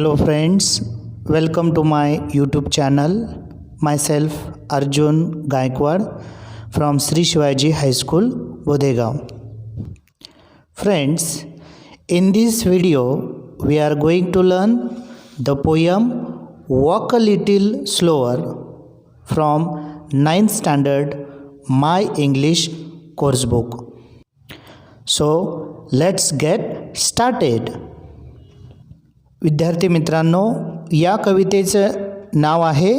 Hello friends, welcome to my YouTube channel. Myself Arjun Gaikwad from Sri Shivaji High School, Bodhegaon. Friends, in this video we are going to learn the poem Walk a Little Slower from 9th standard My English course book. So let's get started. विद्यार्थी मित्रांनो, या कवितेचं नाव आहे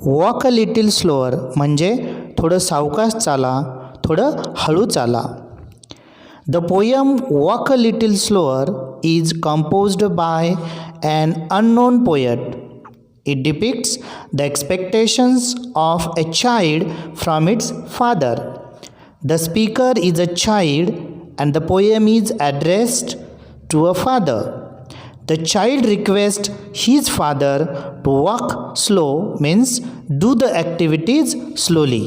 walk a little slower, म्हणजे थोडं सावकाश चाला, थोडं हळू चाला. The poem walk a little slower is composed bye an unknown poet. It depicts the expectations of a child from its father. The speaker is a child and the poem is addressed to a father. The child requests his father to walk slow, means do the activities slowly.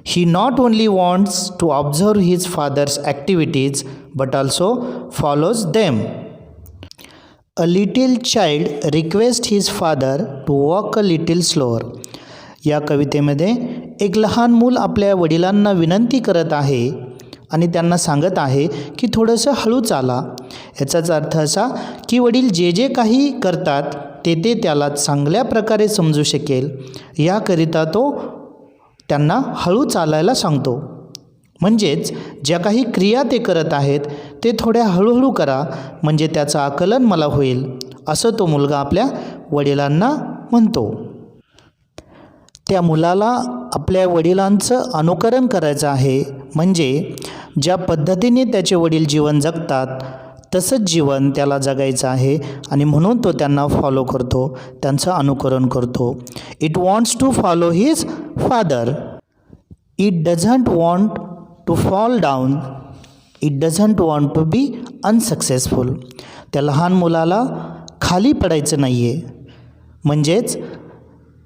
He not only wants to observe his father's activities but also follows them. A little child requests his father to walk a little slower. या कवितेमध्ये एक लहान मूल आपल्या वडिलांना विनंती करत आहे आणि त्यांना सांगत आहे की थोडंसं हळू चाला. याचाच अर्थ असा की वडील जे जे काही करतात ते त्याला चांगल्या प्रकारे समजू शकेल याकरिता तो त्यांना हळू चालायला सांगतो. म्हणजेच ज्या काही क्रिया ते करत आहेत ते थोड्या हळूहळू करा, म्हणजे त्याचं आकलन मला होईल, असं तो मुलगा आपल्या वडिलांना म्हणतो. त्या मुलाला आपल्या वडिलांचं अनुकरण करायचं आहे, म्हणजे ज्या पद्धतीने त्याचे वडील जीवन जगतात तसंच जीवन त्याला जगायचं आहे आणि म्हणून तो त्यांना फॉलो करतो, त्यांचं अनुकरण करतो. It wants to follow his father. It doesn't want to fall down. It doesn't want to be unsuccessful. त्या लहान मुलाला खाली पडायचं नाही आहे, म्हणजेच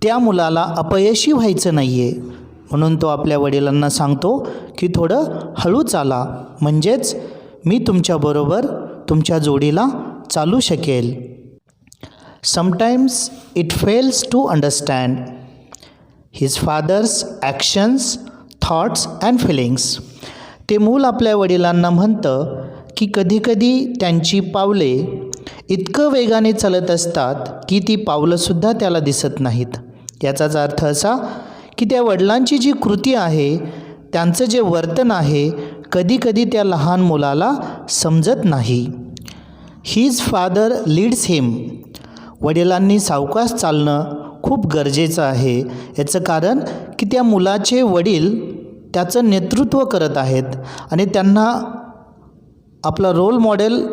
त्या मुलाला अपयशी व्हायचं नाही आहे, म्हणून तो आपल्या वडिलांना सांगतो की थोडं हळू चाला, म्हणजेच मी तुमच्याबरोबर तुमच्या जोडीला चालू शकेल. Sometimes it fails to understand his father's actions, thoughts and feelings. ते मूल आपल्या वडिलांना म्हणतं की कधीकधी त्यांची पावले इतकं वेगाने चालत असतात की ती पावलंसुद्धा त्याला दिसत नाहीत. याचाच अर्थ असा की त्या वडिलांची जी कृती आहे, त्यांचं जे वर्तन आहे, कधीकधी त्या लहान मुलाला समजत नाही. हिज फादर लीड्स हिम. वडिलांनी सावकाश चालणं खूप गरजेचं आहे. याचं कारण की त्या मुलाचे वडील त्याचं नेतृत्व करत आहेत आणि त्यांना आपला रोल मॉडेल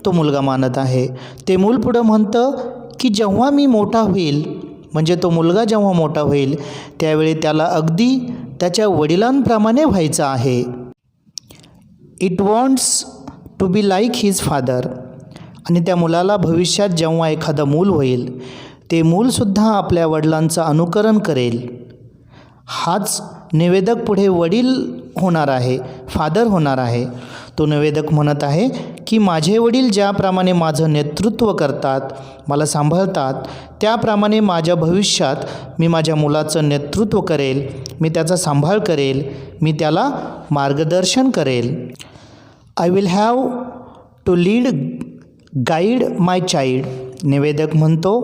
तो मुलगा मानत आहे. ते मूल पुढं म्हणतं की जेव्हा मी मोठा होईल, म्हणजे तो मुलगा जेव्हा मोठा होईल त्यावेळी त्याला अगदी त्याच्या वडिलांप्रमाणे व्हायचं आहे. It wants to be like his father. आणि त्या मुलाला भविष्यात जेव्हा एखादं मूल होईल ते मूलसुद्धा आपल्या वडिलांचं अनुकरण करेल. हाच निवेदक पुढे वडील होणार आहे, फादर होणार आहे. तो निवेदक म्हणत आहे की माझे वडील ज्याप्रमाणे माझं नेतृत्व करतात, मला सांभाळतात, त्याप्रमाणे माझ्या भविष्यात मी माझ्या मुलाचं नेतृत्व करेल, मी त्याचा सांभाळ करेल, मी त्याला मार्गदर्शन करेल. I will have to lead guide my child. निवेदक म्हणतो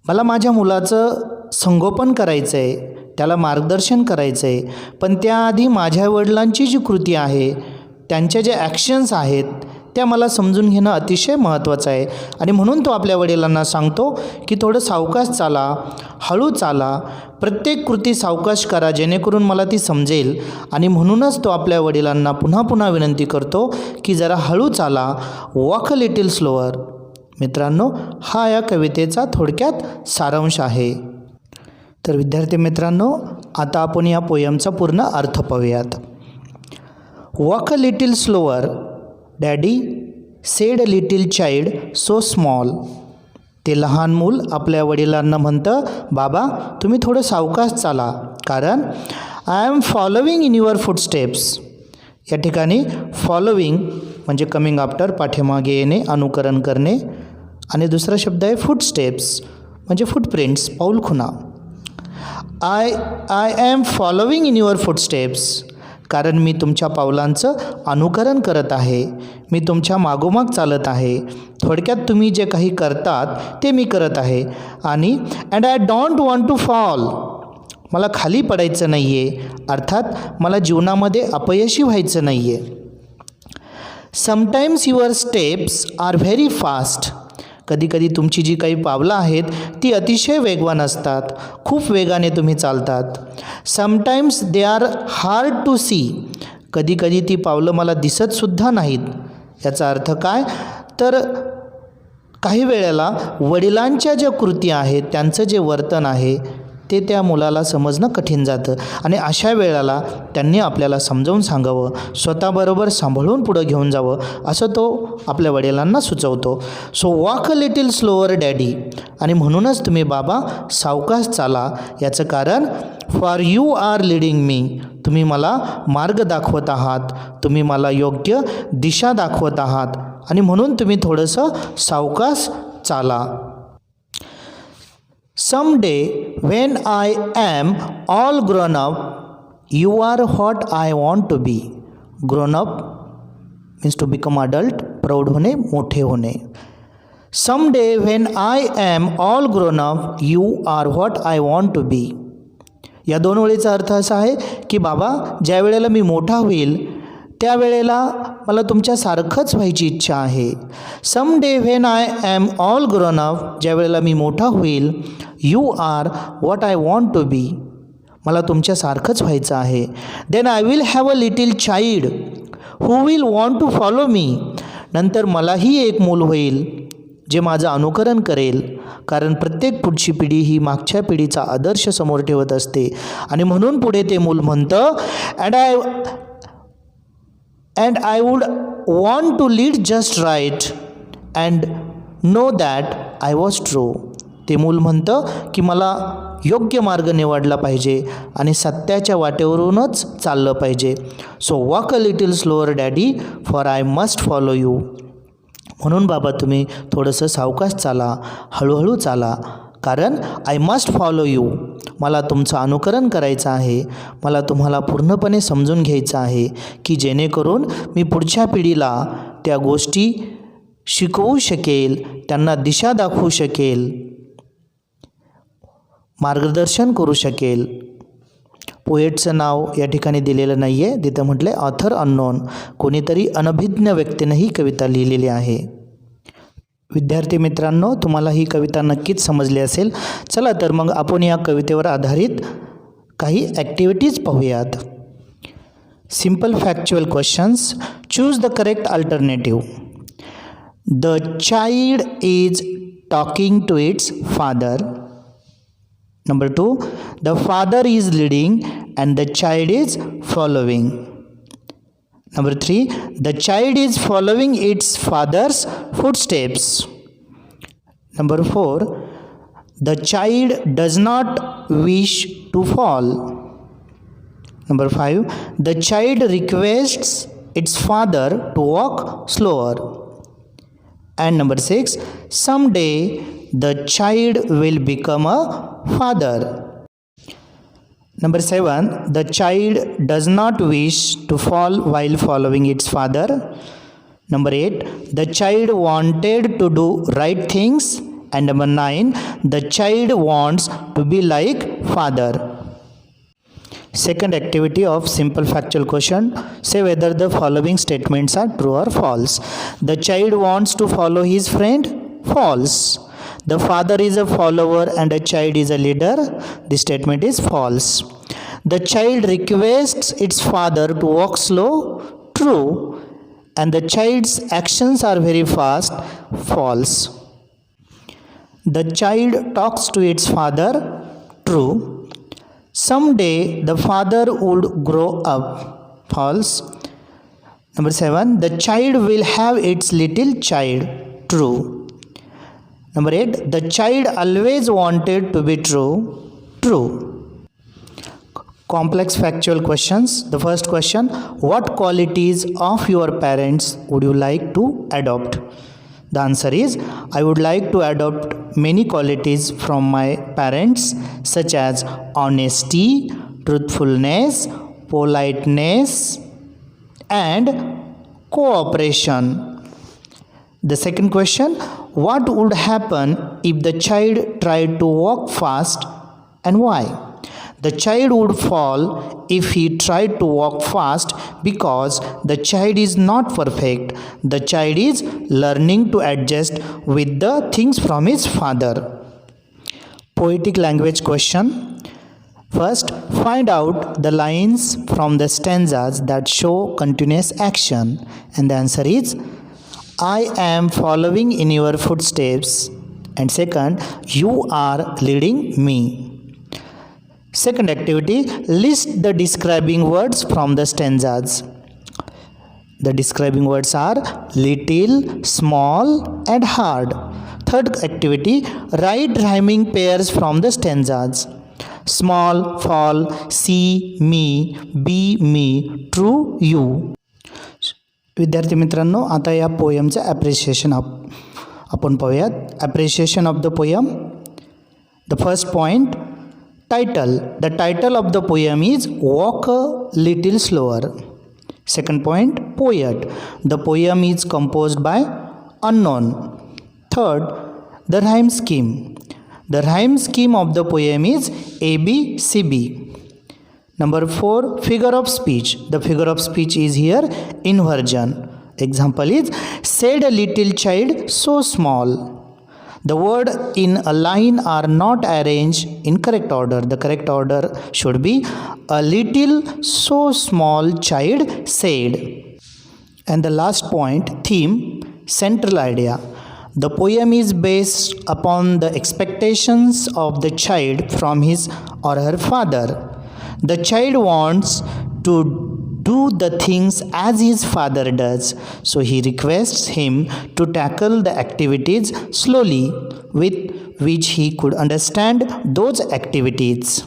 मला माझ्या मुलाचं संगोपन करायचं आहे, त्याला मार्गदर्शन करायचं आहे, पण त्याआधी माझ्या वडिलांची जी कृती आहे, त्यांच्या ज्या ॲक्शन्स आहेत त्या मला समजून घेणं अतिशय महत्त्वाचं आहे. आणि म्हणून तो आपल्या वडिलांना सांगतो की थोडं सावकाश चाला, हळू चाला, प्रत्येक कृती सावकाश करा जेणेकरून मला ती समजेल. आणि म्हणूनच तो आपल्या वडिलांना पुन्हा पुन्हा विनंती करतो की जरा हळू चाला, वॉक अ लिटिल स्लोअर. मित्रांनो, हा या कवितेचा थोडक्यात सारांश आहे. तर विद्यार्थी मित्रांनो, आता आपण या पोयमचा पूर्ण अर्थ पाहूयात. Walk a little slower daddy sed a little child so small. ते लहान मूल आपल्या वडिलांना म्हणतं, बाबा तुम्ही थोडं सावकाश चाला, कारण I am following in your footsteps. या ठिकाणी फॉलोविंग म्हणजे कमिंग आफ्टर, पाठीमागे येणे, अनुकरण करणे आणि दुसरा शब्द आहे फुटस्टेप्स म्हणजे फुटप्रिंट्स, पाऊलखुणा. I am following in your footsteps, कारण मी तुमच्या पावलांचं अनुकरण करत आहे, मी तुमच्या मागोमाग चालत आहे. थोडक्यात तुम्ही जे काही करतात ते मी करत आहे. आणि and I don't want to fall, मला खाली पडायचं नाही आहे, अर्थात मला जीवनामध्ये अपयशी व्हायचं नाही आहे. Sometimes your steps are very fast, कधीकधी तुमची जी काही पावलं आहेत ती अतिशय वेगवान असतात, खूप वेगाने तुम्ही चालतात. Sometimes they are hard to see, कधीकधी ती पावलं मला दिसतसुद्धा नाहीत. याचा अर्थ काय तर काही वेळेला वडिलांच्या ज्या कृती आहेत त्यांचं जे वर्तन आहे ते त्या मुलाला समजणं कठीण जातं आणि अशा वेळेला त्यांनी आपल्याला समजावून सांगावं, स्वतःबरोबर सांभाळून पुढं घेऊन जावं असं तो आपल्या वडिलांना सुचवतो. So walk a little slower daddy, आणि म्हणूनच तुम्ही बाबा सावकाश चाला. याचं कारण फॉर यू आर लीडिंग मी, तुम्ही मला मार्ग दाखवत आहात, तुम्ही मला योग्य दिशा दाखवत आहात आणि म्हणून तुम्ही थोडंसं सावकाश चाला. Someday when I am all grown up, you are what I want to be. Grown up means to become adult, प्रौढ होणे, मोठे होणे. Someday when I am all grown up, you are what I want to be. या दोन ओळीचा अर्थ असा आहे की बाबा ज्या वेळेला मी मोठा होईल त्यावेळेला मला तुमच्यासारखंच व्हायची इच्छा आहे. Some day when I am all grown up, ज्या वेळेला मी मोठा होईल, you are what I want to be, मला तुमच्यासारखंच व्हायचं आहे. Then I will have a little child who will want to follow me, नंतर मलाही एक मूल होईल जे माझं अनुकरण करेल, कारण प्रत्येक पुढची पिढी ही मागच्या पिढीचा आदर्श समोर ठेवत असते. आणि म्हणून पुढे ते मूल म्हणतं and I would want to lead just right and know that I was true. ते मूल म्हणतं की मला योग्य मार्ग निवडला पाहिजे आणि सत्याच्या वाटेवरूनच चाललं पाहिजे. So walk a little slower daddy for I must follow you, म्हणून बाबा तुम्ही थोडंसं सावकाश चाला, हळूहळू चाला, कारण आय मस्ट फॉलो यू, मला तुमचं अनुकरण करायचं आहे, मला तुम्हाला पूर्णपणे समजून घ्यायचं आहे की जेणेकरून मी पुढच्या पिढीला त्या गोष्टी शिकवू शकेल, त्यांना दिशा दाखवू शकेल, मार्गदर्शन करू शकेल. पोएटचं नाव या ठिकाणी दिलेलं नाही आहे, तिथं म्हटलं आहे ऑथर अननोन, कोणीतरी अनभिज्ञ व्यक्तीनं ही कविता लिहिलेली आहे. विद्यार्थी मित्रांनो, तुम्हाला ही कविता नक्कीच समजली असेल. चला तर मग आपण या कवितेवर आधारित काही ॲक्टिव्हिटीज पाहूयात. Simple factual questions. Choose the correct alternative. The child is talking to its father. Number 2, the father is leading and the child is following. Number 3, the child is following its father's footsteps. Number 4, the child does not wish to fall. Number 5, the child requests its father to walk slower. And number 6, someday the child will become a father. Number 7, the child does not wish to fall while following its father. Number 8, the child wanted to do right things. And number 9, the child wants to be like father. Second activity of simple factual question. Say whether the following statements are true or false. The child wants to follow his friend. False. The father is a follower and a child is a leader. This statement is false. The child requests its father to walk slow. True. And the child's actions are very fast. False. The child talks to its father. True. Someday the father would grow up. False. Number 7, the child will have its little child. True. Number 8, the child always wanted to be true. True. Complex factual questions. The first question, what qualities of your parents would you like to adopt? The answer is, I would like to adopt many qualities from my parents such as honesty, truthfulness, politeness, and cooperation. The second question, what would happen if the child tried to walk fast and why? The child would fall if he tried to walk fast because the child is not perfect. The child is learning to adjust with the things from his father. Poetic language question. First, find out the lines from the stanzas that show continuous action. And the answer is, I am following in your footsteps. And second, you are leading me. Second activity, list the describing words from the stanzas. The describing words are little, small, and hard. Third activity, write rhyming pairs from the stanzas. Small, fall, see, me, be, me, true, you. विद्यार्थी मित्रांनो, आता या पोयमचं appreciation आपण पाहूयात. Appreciation of the poem. The first point, title. The title of the poem is Walk a Little Slower. Second point, poet. The poem is composed by unknown. Third, the rhyme scheme. The rhyme scheme of the poem is ABCB. Number 4, figure of speech. The figure of speech is here inversion. Example is, said a little child so small. The word in a line are not arranged in correct order. The correct order should be, a little so small child said. And the last point, theme, central idea. The poem is based upon the expectations of the child from his or her father. The child wants to do the things as his father does, so he requests him to tackle the activities slowly, with which he could understand those activities.